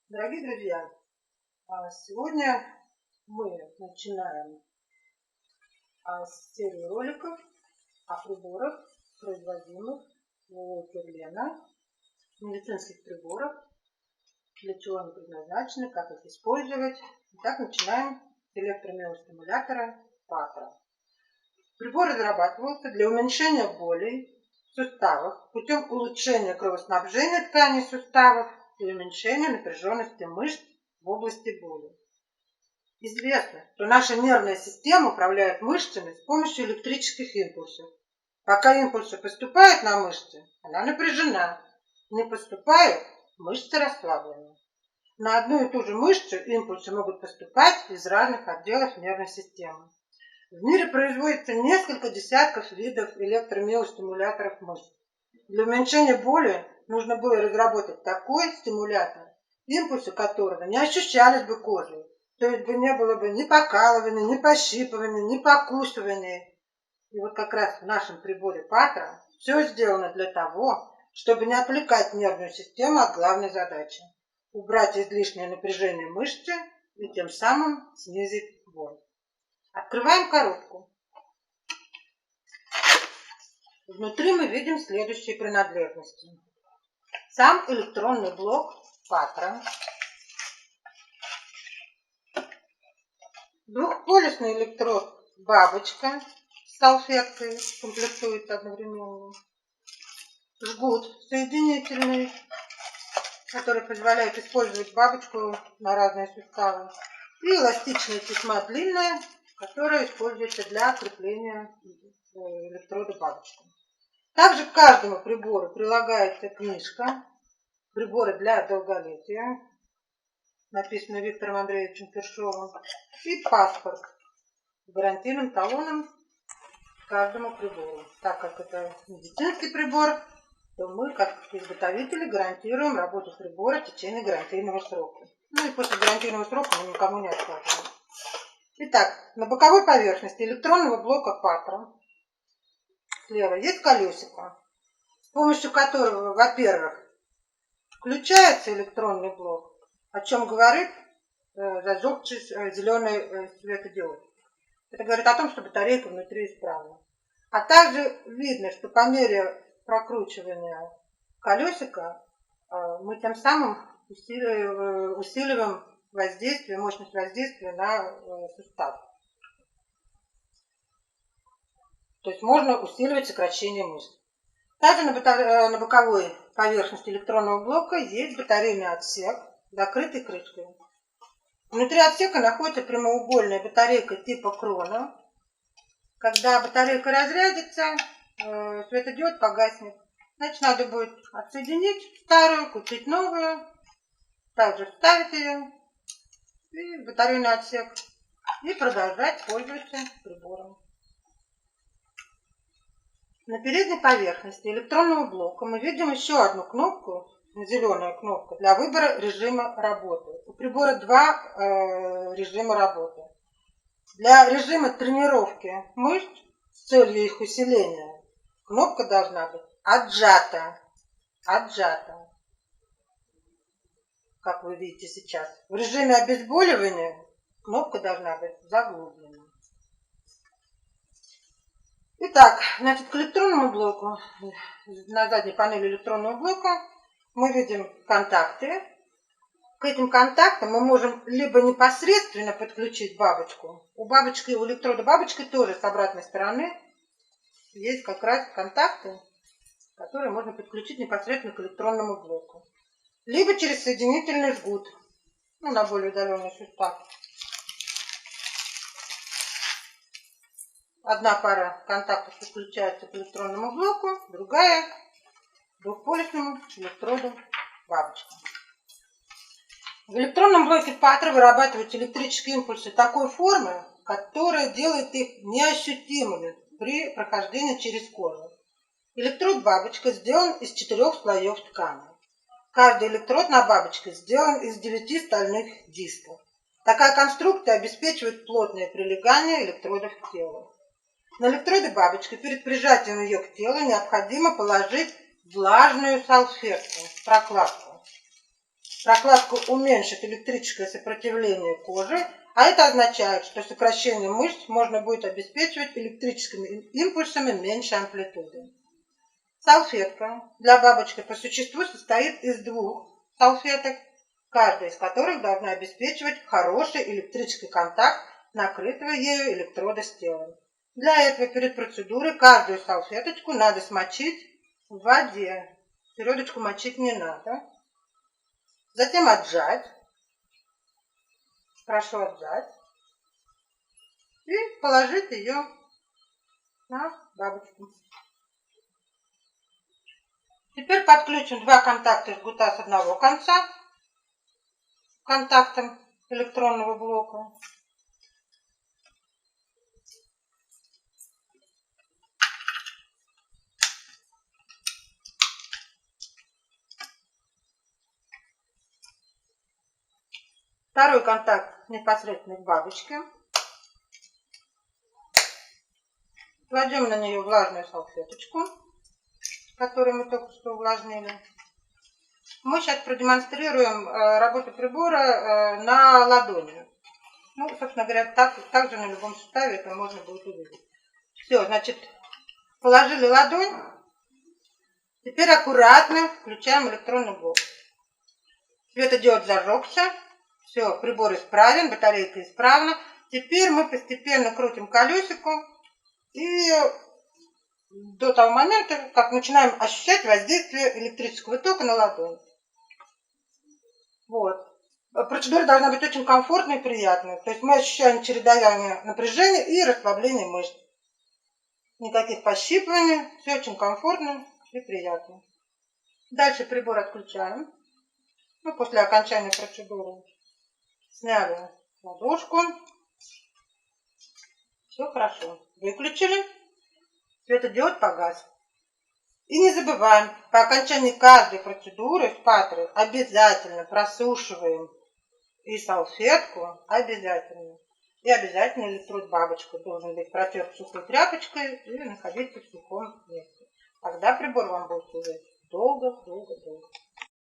Дорогие друзья, сегодня мы начинаем серию роликов о приборах, производимых в Кирлена, медицинских приборов, для чего они предназначены, как их использовать. Итак, начинаем с электромиостимулятора Patra. Прибор разрабатывался для уменьшения болей в суставах путем улучшения кровоснабжения тканей суставов и уменьшения напряженности мышц в области боли. Известно, что наша нервная система управляет мышцами с помощью электрических импульсов. Пока импульсы поступают на мышцы, она напряжена. Не поступают, мышцы расслаблены. На одну и ту же мышцу импульсы могут поступать из разных отделов нервной системы. В мире производится несколько десятков видов электромиостимуляторов мышц. Для уменьшения боли нужно было разработать такой стимулятор, импульсы которого не ощущались бы кожей, то есть не было бы ни покалывания, ни пощипывания, ни покусывания. И вот как раз в нашем приборе Patra все сделано для того, чтобы не отвлекать нервную систему от главной задачи – убрать излишнее напряжение мышцы и тем самым снизить боль. Открываем коробку. Внутри мы видим следующие принадлежности. Сам электронный блок Patra, двухполюсный электрод бабочка с салфеткой, комплектует одновременно, жгут соединительный, который позволяет использовать бабочку на разные суставы, и эластичная тесьма длинная, которая используется для крепления электрода бабочки. Также к каждому прибору прилагается книжка «Приборы для долголетия», написанная Виктором Андреевичем Першовым, и паспорт с гарантийным талоном к каждому прибору. Так как это медицинский прибор, то мы, как изготовители, гарантируем работу прибора в течение гарантийного срока. Ну и после гарантийного срока мы никому не отказываем. Итак, на боковой поверхности электронного блока Patra слева есть колесико, с помощью которого, во-первых, включается электронный блок, о чем говорит зажегшийся зеленый светодиод. Это говорит о том, что батарейка внутри исправна. А также видно, что по мере прокручивания колесика мы тем самым усиливаем воздействие, мощность воздействия на сустав. То есть можно усиливать сокращение мышц. Также на боковой поверхности электронного блока есть батарейный отсек, закрытый крышкой. Внутри отсека находится прямоугольная батарейка типа крона. Когда батарейка разрядится, светодиод погаснет. Значит, надо будет отсоединить старую, купить новую, также вставить ее в батарейный отсек и продолжать пользоваться прибором. На передней поверхности электронного блока мы видим еще одну кнопку, зеленая кнопка, для выбора режима работы. У прибора два режима работы. Для режима тренировки мышц с целью их усиления кнопка должна быть отжата, как вы видите сейчас. В режиме обезболивания кнопка должна быть заглублена. Итак, значит, к электронному блоку, на задней панели электронного блока мы видим контакты. К этим контактам мы можем либо непосредственно подключить бабочку. У бабочки, у электрода бабочки тоже с обратной стороны есть как раз контакты, которые можно подключить непосредственно к электронному блоку. Либо через соединительный жгут, на более удаленный сустав. Одна пара контактов подключается к электронному блоку, другая к двухполюсному электроду бабочки. В электронном блоке Patra вырабатываются электрические импульсы такой формы, которая делает их неощутимыми при прохождении через кожу. Электрод бабочка сделан из 4 слоев ткани. Каждый электрод на бабочке сделан из 9 стальных дисков. Такая конструкция обеспечивает плотное прилегание электродов к телу. На электроды бабочки перед прижатием ее к телу необходимо положить влажную салфетку, прокладку. Прокладка уменьшит электрическое сопротивление кожи, а это означает, что сокращение мышц можно будет обеспечивать электрическими импульсами меньшей амплитуды. Салфетка для бабочки по существу состоит из двух салфеток, каждая из которых должна обеспечивать хороший электрический контакт накрытого ею электрода с телом. Для этого перед процедурой каждую салфеточку надо смочить в воде. Середочку мочить не надо. Затем отжать. Хорошо отжать. И положить ее на бабочку. Теперь подключим два контакта жгута с одного конца к контактам электронного блока. Второй контакт непосредственно к бабочке. Кладем на нее влажную салфеточку, которую мы только что увлажнили. Мы сейчас продемонстрируем работу прибора на ладони. Ну, собственно говоря, также на любом суставе это можно будет увидеть. Все, значит, положили ладонь. Теперь аккуратно включаем электронный блок. Светодиод зажегся. Все, прибор исправен, батарейка исправна. Теперь мы постепенно крутим колесико и до того момента, как начинаем ощущать воздействие электрического тока на ладонь. Вот. Процедура должна быть очень комфортной и приятной. То есть мы ощущаем чередование напряжения и расслабления мышц. Никаких пощипываний, все очень комфортно и приятно. Дальше прибор отключаем. Ну, после окончания процедуры сняли ладошку. Все хорошо. Выключили. Светодиод погас. И не забываем, по окончании каждой процедуры в патры обязательно просушиваем и салфетку, обязательно. И обязательно электрод бабочка должен быть протерт сухой тряпочкой и находиться в сухом месте. Тогда прибор вам будет служить долго.